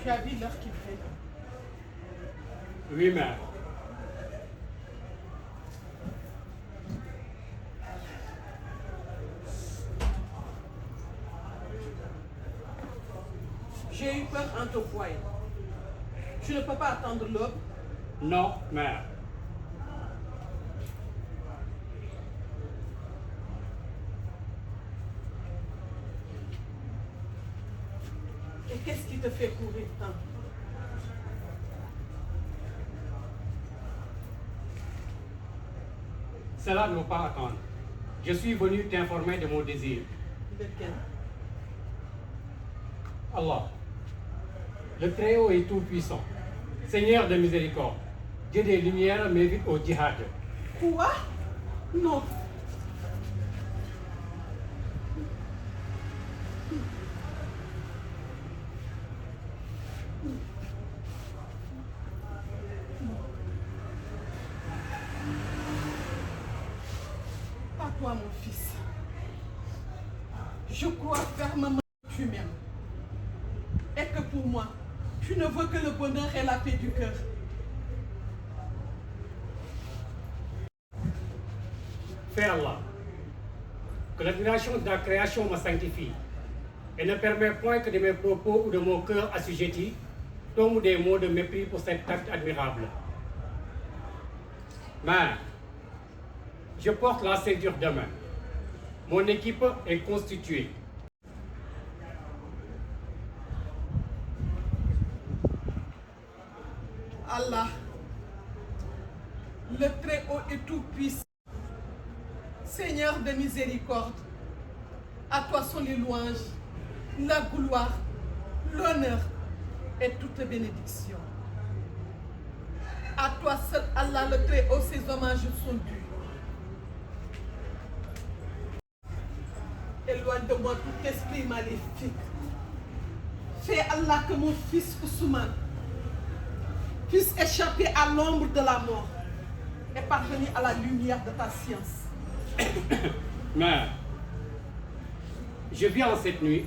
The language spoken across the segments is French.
Tu as vu l'heure qu'il fait? Oui, mère. J'ai eu peur en te voyant. Tu ne peux pas attendre l'aube. Non, mère. Et qu'est-ce qui te fait courir tant? Cela ne va pas attendre. Je suis venu t'informer de mon désir. De quel? Allah, le Très-Haut et Tout-Puissant, Seigneur de miséricorde, Dieu des Lumières, m'invite au djihad. Quoi? Non. Pas toi, mon fils. Je crois fermement que tu m'aimes. Et que pour moi, tu ne veux que le bonheur et la paix du cœur. Fais Allah, que l'admiration de la création me sanctifie et ne permet point que de mes propos ou de mon cœur assujetti tombent des mots de mépris pour cet acte admirable. Mère, je porte la ceinture demain. Mon équipe est constituée. Allah, le Très-Haut et Tout-Puissant, Seigneur de miséricorde, à toi sont les louanges, la gloire, l'honneur et toute bénédiction. À toi seul, Allah le Très-Haut, ses hommages sont dus. Éloigne de moi tout esprit maléfique. Fais Allah que mon fils Ousmane puisse échapper à l'ombre de la mort et parvenir à la lumière de ta science. Mère, je viens en cette nuit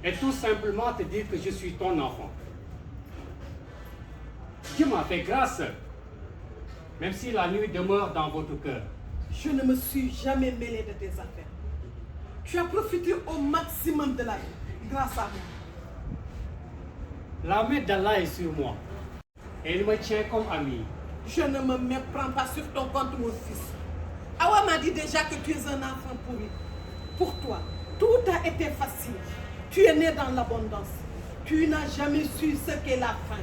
et tout simplement te dire que je suis ton enfant. Dieu m'a fait grâce, même si la nuit demeure dans votre cœur. Je ne me suis jamais mêlé de tes affaires. Tu as profité au maximum de la vie, grâce à moi. La main d'Allah est sur moi et il me tient comme ami. Je ne me méprends pas sur ton compte, mon fils. Awa m'a dit déjà que tu es un enfant pourri. Pour toi, tout a été facile. Tu es né dans l'abondance. Tu n'as jamais su ce qu'est la faim.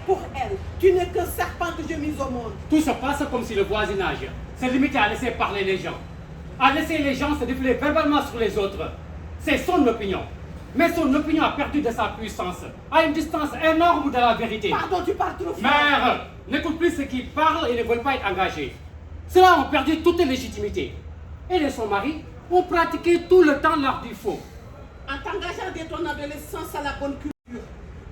Pour elle, tu n'es qu'un serpent que j'ai mis au monde. Tout se passe comme si le voisinage se limitait à laisser parler les gens, à laisser les gens se défiler verbalement sur les autres. C'est son opinion. Mais son opinion a perdu de sa puissance, à une distance énorme de la vérité. Pardon, tu parles trop fort. Mère, n'écoute plus ceux qui parlent et ne veulent pas être engagés. Ceux-là ont perdu toute légitimité. Elle et son mari ont pratiqué tout le temps l'art du faux. En t'engageant dès ton adolescence à la bonne culture,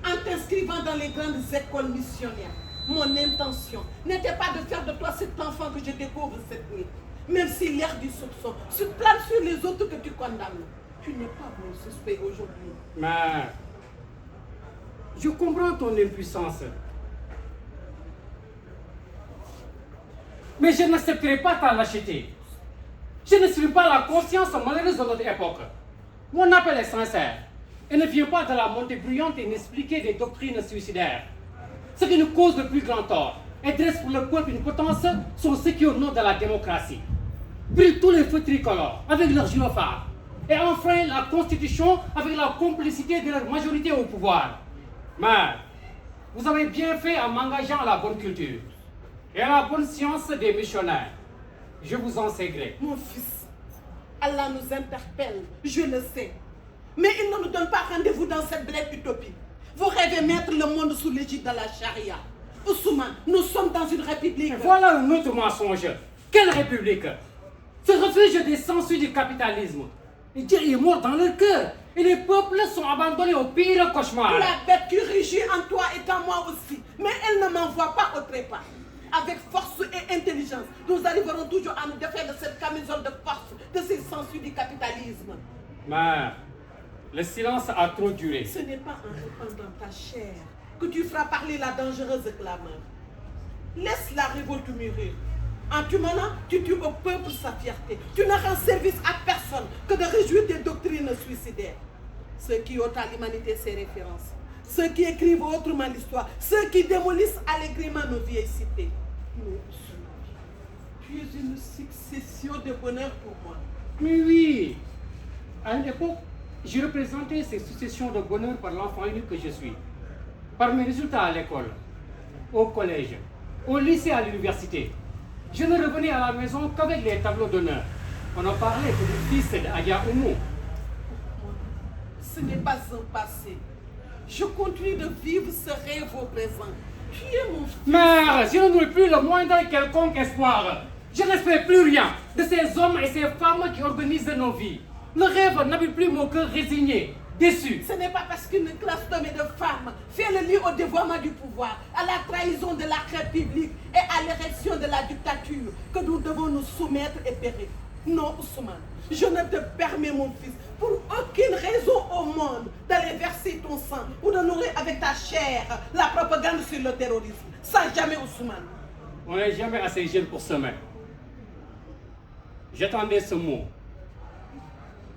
en t'inscrivant dans les grandes écoles missionnaires, mon intention n'était pas de faire de toi cet enfant que je découvre cette nuit. Même si l'air du soupçon se plane sur les autres que tu condamnes. Tu n'es pas mon suspect aujourd'hui. Mère, je comprends ton impuissance. Mais je n'accepterai pas ta lâcheté. Je ne suis pas la conscience malheureuse de notre époque. Mon appel est sincère et ne vient pas de la montée bruyante et inexpliquée des doctrines suicidaires. Ce qui nous cause le plus grand tort et dresse pour le peuple une potence sont ceux qui, au nom de la démocratie, brûlent tous les feux tricolores avec leurs gyrophares et enfreignent la Constitution avec la complicité de leur majorité au pouvoir. Mais vous avez bien fait en m'engageant à la bonne culture et à la bonne science des missionnaires. Je vous en sais gré. Mon fils, Allah nous interpelle, je le sais. Mais il ne nous donne pas rendez-vous dans cette belle utopie. Vous rêvez mettre le monde sous l'égide de la charia. Ousmane, nous sommes dans une république. Voilà un autre mensonge. Quelle république? Ce refuge des sensus du capitalisme. Et Dieu est mort dans leur cœur. Et les peuples sont abandonnés au pire cauchemar. La bête qui rugit en toi est en moi aussi. Mais elle ne m'envoie pas au trépas. Avec force et intelligence, nous arriverons toujours à nous défaire de cette camisole de force, de ces sensus du capitalisme. Mère, Le silence a trop duré. Ce n'est pas en répandant ta chair que tu feras parler la dangereuse clameur. Laisse la révolte mûrir. En tuant, tu tues au peuple sa fierté. Tu n'as rends service à personne que de réjouir des doctrines suicidaires. Ceux qui ôtent à l'humanité ses références, ceux qui écrivent autrement l'histoire, ceux qui démolissent allègrement nos vieilles cités. Mais tu es une succession de bonheur pour moi. Mais oui, à une époque, j'ai représenté ces successions de bonheur par l'enfant unique que je suis. Par mes résultats à l'école, au collège, au lycée, à l'université. Je ne revenais à la maison qu'avec les tableaux d'honneur. On en parlait que du fils d'Adia Oumou. Ce n'est pas un passé. Je continue de vivre ce rêve au présent. Tu es mon fils. Mère, je ne nourris plus le moindre quelconque espoir. Je n'espère plus rien de ces hommes et ces femmes qui organisent nos vies. Le rêve n'habite plus mon cœur résigné, déçu. Ce n'est pas parce qu'une classe d'hommes et de femmes fait le lit au dévoiement du pouvoir, à la trahison de la République et à l'érection de la dictature que nous devons nous soumettre et périr. Non, Ousmane, je ne te permets, mon fils, pour aucune raison au monde, d'aller verser ton sang ou de nourrir avec ta chair la propagande sur le terrorisme. Ça, jamais, Ousmane. On n'est jamais assez jeune pour semer. J'attendais ce mot.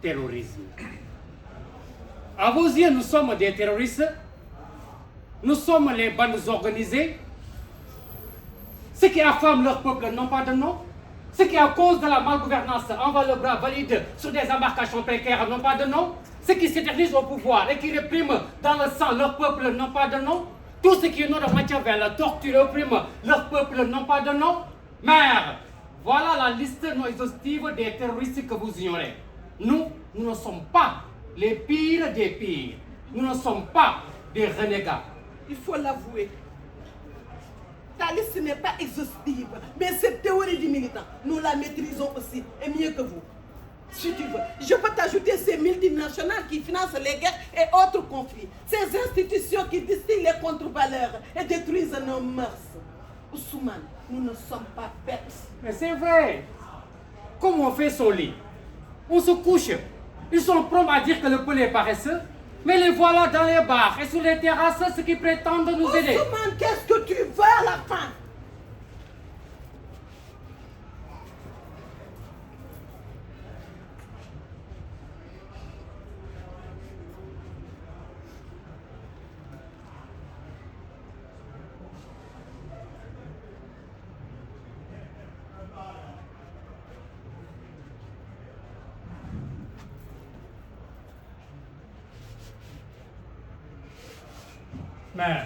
Terrorisme. À vos yeux, nous sommes des terroristes. Nous sommes les bandes organisées. Ceux qui affament leur peuple n'ont pas de nom. Ceux qui, à cause de la malgouvernance, envoient le bras valide sur des embarcations précaires n'ont pas de nom. Ceux qui s'éternisent au pouvoir et qui répriment dans le sang leur peuple n'ont pas de nom. Tous ceux qui ont de matière vers la torture et oppriment leur peuple n'ont pas de nom. Mère, voilà la liste non exhaustive des terroristes que vous ignorez. Nous ne sommes pas les pires des pires. Nous ne sommes pas des renégats. Il faut l'avouer. Ta liste n'est pas exhaustive, mais cette théorie du militant, nous la maîtrisons aussi, et mieux que vous. Si tu veux, je peux t'ajouter ces multinationales qui financent les guerres et autres conflits, ces institutions qui distillent les contre-valeurs et détruisent nos mœurs. Ousmane, nous ne sommes pas bêtes. Mais c'est vrai. Comme on fait son lit, on se couche. Ils sont prompts à dire que le poulet est paresseux, mais les voilà dans les bars et sur les terrasses, ceux qui prétendent nous aider. Ousmane, qu'est-ce que tu veux à la fin? Mais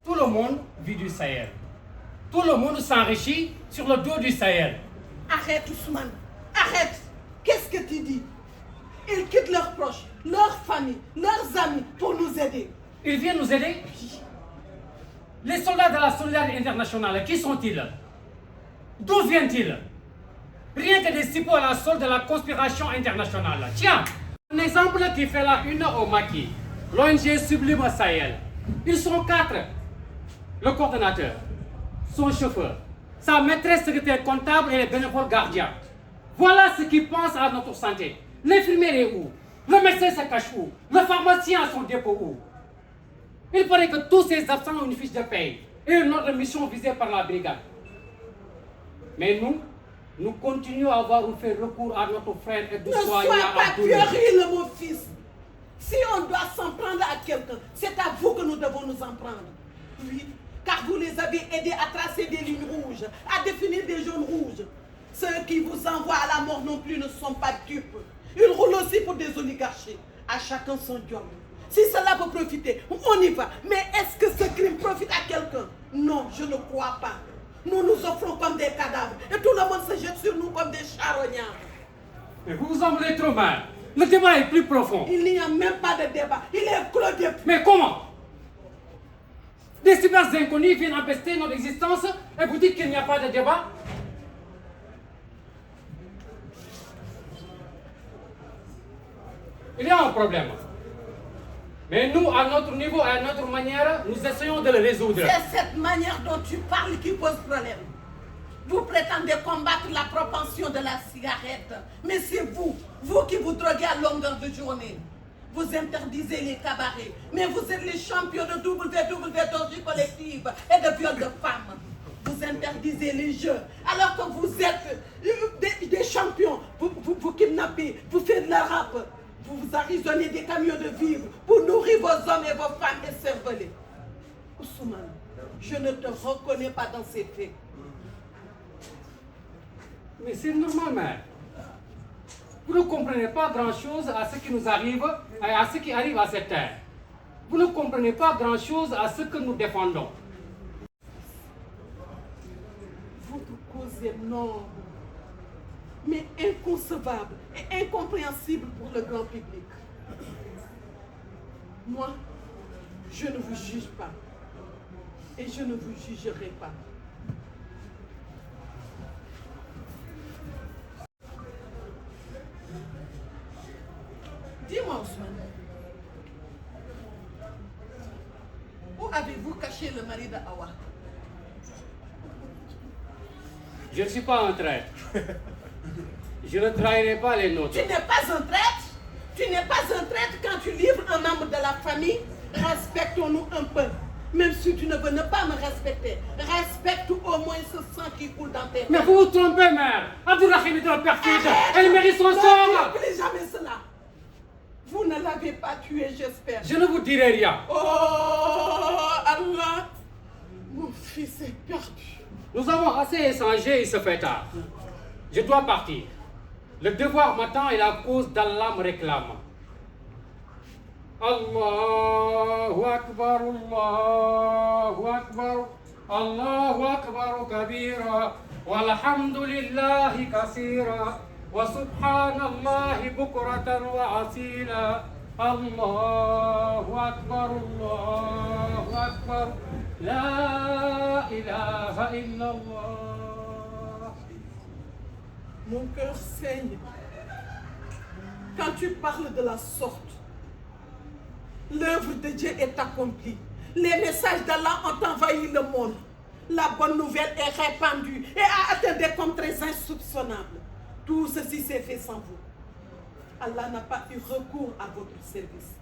tout le monde vit du Sahel. Tout le monde s'enrichit sur le dos du Sahel. Arrête, Ousmane, arrête. Qu'est-ce que tu dis? Ils quittent leurs proches, leurs familles, leurs amis pour nous aider. Ils viennent nous aider? Les soldats de la solidarité internationale, qui sont-ils? D'où viennent-ils? Rien que des cipots à la solde de la conspiration internationale. Tiens, un exemple qui fait la une au maquis. L'ONG Sublime Sahel. Ils sont 4. Le coordonnateur, son chauffeur, sa maîtresse secrétaire comptable et les bénévoles gardiens. Voilà ce qui pensent à notre santé. L'infirmière est où? Le médecin se cache où? Le pharmacien a son dépôt où? Il paraît que tous ces absents ont une fiche de paye et une autre mission visée par la brigade. Mais nous continuons à avoir fait recours à notre frère et de Ne sois pas puéril, mon fils. Si on doit s'en prendre à quelqu'un, c'est à vous que nous devons nous en prendre. Oui, car vous les avez aidés à tracer des lignes rouges, à définir des zones rouges. Ceux qui vous envoient à la mort non plus ne sont pas dupes. Ils roulent aussi pour des oligarchies. À chacun son job. Si cela peut profiter, on y va. Mais est-ce que ce crime profite à quelqu'un? Non, je ne crois pas. Nous nous offrons comme des cadavres et tout le monde se jette sur nous comme des charognards. Mais vous vous en voulez trop mal. Le débat est plus profond. Il n'y a même pas de débat. Il est clos depuis. Mais comment? Des super inconnus viennent empester notre existence et vous dites qu'il n'y a pas de débat? Il y a un problème. Mais nous, à notre niveau et à notre manière, nous essayons de le résoudre. C'est cette manière dont tu parles qui pose problème. Vous prétendez combattre la propension de la cigarette. Mais c'est vous qui vous droguez à longueur de journée. Vous interdisez les cabarets. Mais vous êtes les champions de d'orgie collective et de viol de femmes. Vous interdisez les jeux. Alors que vous êtes des champions. Vous kidnappez, vous faites de la rap. Vous arraisonnez des camions de vivres pour nourrir vos hommes et vos femmes et cervelés. Ousmane, je ne te reconnais pas dans ces faits. Mais c'est normal, mère. Vous ne comprenez pas grand-chose à ce qui nous arrive et à ce qui arrive à cette terre. Vous ne comprenez pas grand-chose à ce que nous défendons. Votre cause est noble, mais inconcevable et incompréhensible pour le grand public. Moi, je ne vous juge pas et je ne vous jugerai pas. Dis-moi, Ousmane, où avez-vous caché le mari d'Awa? Je ne suis pas un traître. Je ne trahirai pas les nôtres. Tu n'es pas un traître? Tu n'es pas un traître quand tu livres un membre de la famille? Respectons-nous un peu. Même si tu ne veux ne pas me respecter, respecte au moins ce sang qui coule dans tes veines. Mais vous vous trompez, mère. Abdourahim est un perfide. Elle mérite son sort. Ne plus jamais cela. Vous ne l'avez pas tué, j'espère. Je ne vous dirai rien. Oh Allah, mon fils est perdu. Nous avons assez échangé, il se fait tard. Je dois partir. Le devoir m'attend et la cause d'Allah me réclame. Allahu Akbar, Allahu Akbar, Allahu Akbar kabira, walhamdulillahi kasira, wa subhanallahi bukratan wa asila. Allahu Akbar, Allahu Akbar, la ilaha illallah. Mon cœur saigne quand tu parles de la sorte. L'œuvre de Dieu est accomplie. Les messages d'Allah ont envahi le monde. La bonne nouvelle est répandue et a atteint des contrées insoupçonnables. Tout ceci s'est fait sans vous. Allah n'a pas eu recours à votre service.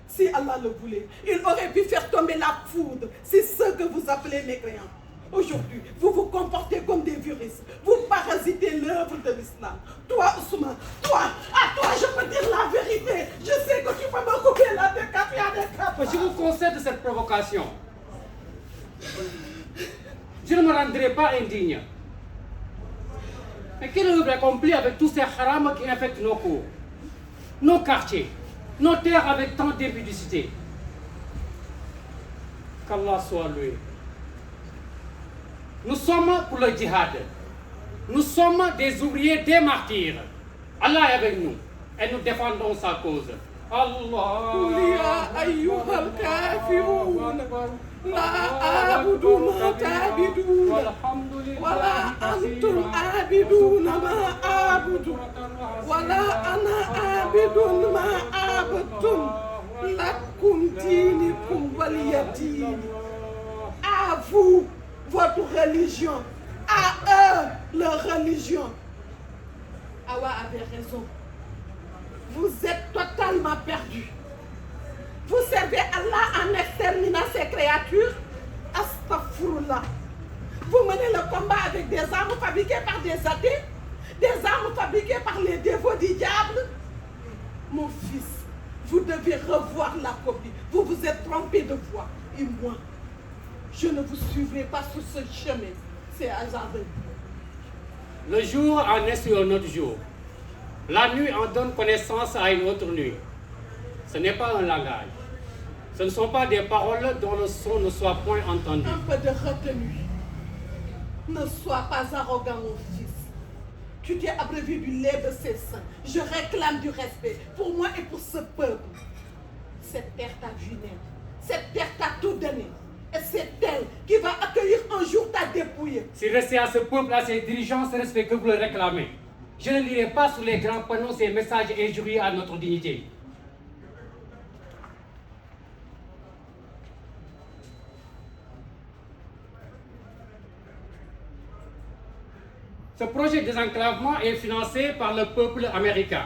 Si Allah le voulait, il aurait pu faire tomber la foudre. C'est ce que vous appelez mécréants. Aujourd'hui, vous vous comportez comme des viruses. Vous parasitez l'œuvre de l'islam. Toi, Ousmane, toi, à toi, je peux dire la vérité. Je sais que tu peux me couper la tête à des capes. Je vous concède cette provocation. Je ne me rendrai pas indigne. Mais quelle œuvre accomplie avec tous ces harams qui infectent nos cours, nos quartiers, nos terres avec tant d'impudicité? Qu'Allah soit loué. Nous sommes pour le djihad. Nous sommes des ouvriers, des martyrs. Allah est avec nous et nous défendons sa cause. Allah. Ya ayyuhal kafirun. La abudu ma ta'bidun. Wala antum abidun ma abudu. Wala ana abidun ma abudtum. Lakum dinikum waliyadin. À vous, votre religion. À eux, leur religion. Awa avait raison. Vous êtes totalement perdus. Vous servez Allah en exterminant ses créatures. Astaghfirullah. Vous menez le combat avec des armes fabriquées par des athées, des armes fabriquées par les dévots du diable. Mon fils, vous devez revoir la copie. Vous vous êtes trompé de voie. Et moi, je ne vous suivrai pas sur ce chemin. C'est hasardeux. Le jour en est sur un autre jour. La nuit en donne connaissance à une autre nuit. Ce n'est pas un langage. Ce ne sont pas des paroles dont le son ne soit point entendu. Un peu de retenue. Ne sois pas arrogant, mon fils. Tu t'es abreuvé du lait de ses seins. Je réclame du respect pour moi et pour ce peuple. Cette terre t'a vu naître. Cette terre t'a tout donné. Et c'est elle qui va accueillir un jour ta dépouille. Si restez à ce peuple, à ses dirigeants, ce respect que vous le réclamez. Je ne lirai pas sur les grands panneaux ces messages injurieux à notre dignité. Ce projet de désenclavement est financé par le peuple américain.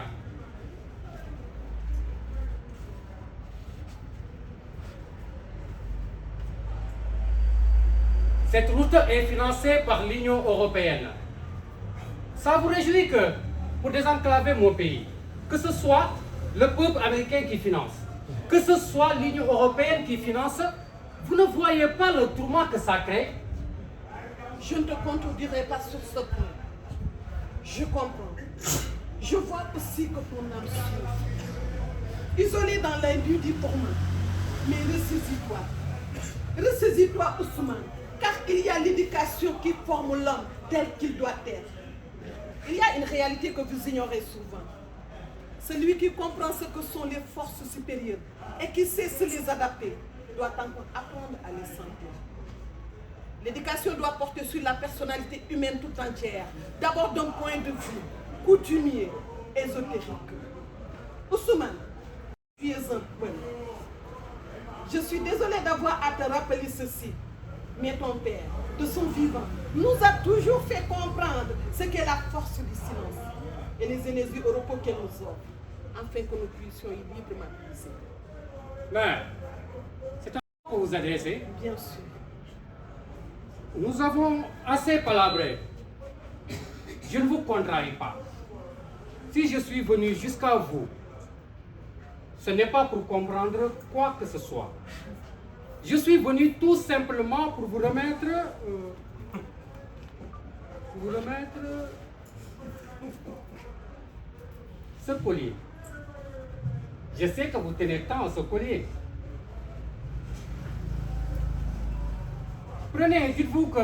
Cette route est financée par l'Union européenne. Ça vous réjouit que, pour désenclaver mon pays, que ce soit le peuple américain qui finance, que ce soit l'Union européenne qui finance, vous ne voyez pas le tourment que ça crée? Je ne te contredirai pas sur ce point. Je comprends. Je vois aussi que ton âme souffre. Isolé dans l'indu du tourment. Mais ressaisis-toi. Ressaisis-toi, Ousmane. Car il y a l'éducation qui forme l'homme tel qu'il doit être. Il y a une réalité que vous ignorez souvent. Celui qui comprend ce que sont les forces supérieures et qui sait se les adapter doit encore apprendre à les sentir. L'éducation doit porter sur la personnalité humaine tout entière, d'abord d'un point de vue coutumier, ésotérique. Ousmane, tu es un peuple. Je suis désolée d'avoir à te rappeler ceci, mais ton père, de son vivant, nous a toujours fait comprendre ce qu'est la force du silence et les énergies européennes qu'elle nous offre, afin que nous puissions y librement puiser. Mais, c'est à vous que vous adressez. Bien sûr. Nous avons assez palabré. Je ne vous contrarie pas. Si je suis venu jusqu'à vous, ce n'est pas pour comprendre quoi que ce soit. Je suis venu tout simplement pour vous remettre... ce collier. Je sais que vous tenez tant à ce collier. Prenez, dites-vous que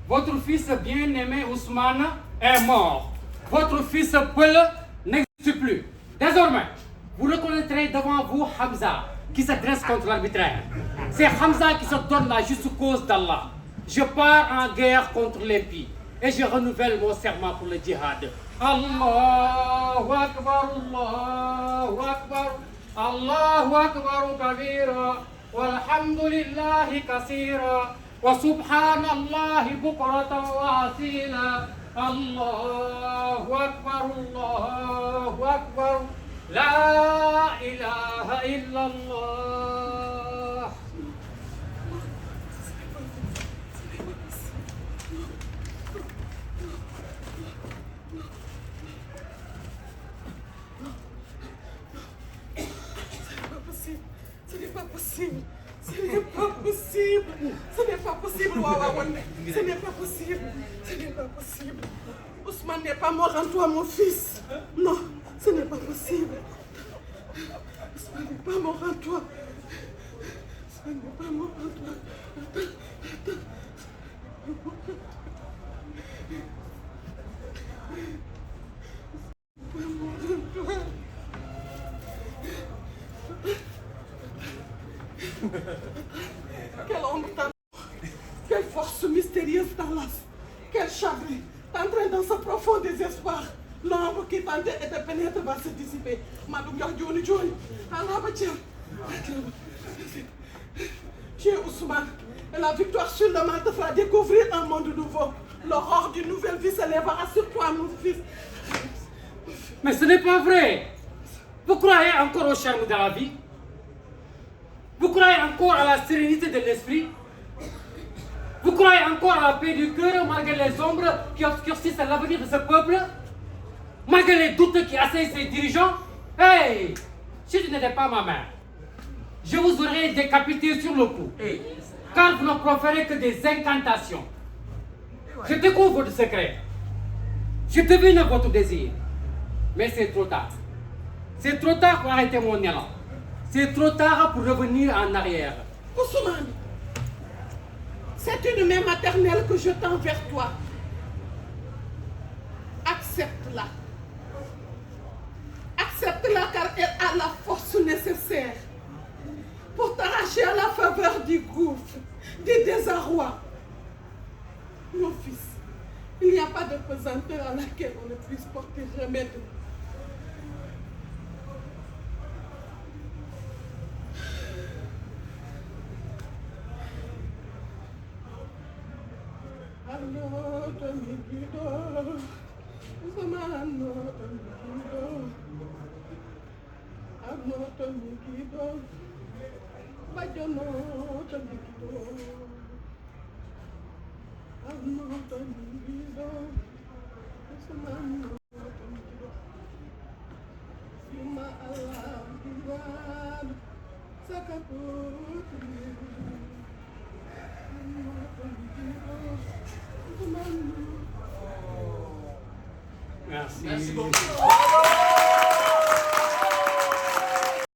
votre fils bien-aimé Ousmane est mort. Votre fils Peul n'existe plus. Désormais, vous reconnaîtrez devant vous Hamza, qui se dresse contre l'arbitraire. C'est Hamza qui se donne la juste cause d'Allah. Je pars en guerre contre l'impie et je renouvelle mon serment pour le djihad. Allahu Akbar, Allahu Akbar, Allahu Akbar kabira, walhamdulillahi kasira, wa subhanallahi bukratan wa asila. Allahu Akbar, Allahu Akbar, la ilaha illallah. Ce n'est pas possible. Ce n'est pas possible. Ce n'est pas possible, Wawa Wande. Ce n'est pas possible. Ce n'est pas possible. Ousmane n'est pas mort en toi, mon fils. Non, ce n'est pas possible. Ousmane n'est pas mort en toi. Ousmane n'est pas mort en toi. Attends. Pas mort en toi. Quelle ombre t'enlace, quelle force mystérieuse t'enlace, quel chagrin t'entraîne dans ce profond désespoir. L'ombre qui tentait et te pénètre va se dissiper. Madou Johnny Johnny, Allah Batiam. Tu es Ousmane, et la victoire sur le mal te fera découvrir un monde nouveau. L'aurore d'une nouvelle vie se lèvera sur toi, mon fils. Mais ce n'est pas vrai. Vous croyez encore au charme de la vie? Vous croyez encore à la sérénité de l'esprit? Vous croyez encore à la paix du cœur malgré les ombres qui obscurcissent l'avenir de ce peuple? Malgré les doutes qui assaillent ses dirigeants? Hey! Si tu n'étais pas ma mère, je vous aurais décapité sur le coup. Car vous ne proférez que des incantations. Je découvre votre secret. Je devine votre désir. Mais c'est trop tard. C'est trop tard pour arrêter mon élan. C'est trop tard pour revenir en arrière. Ousmane, c'est une main maternelle que je tends vers toi. Accepte-la. Accepte-la car elle a la force nécessaire pour t'arracher à la faveur du gouffre, du désarroi. Mon fils, il n'y a pas de pesanteur à laquelle on ne puisse porter remède. Allah Merci. Merci beaucoup.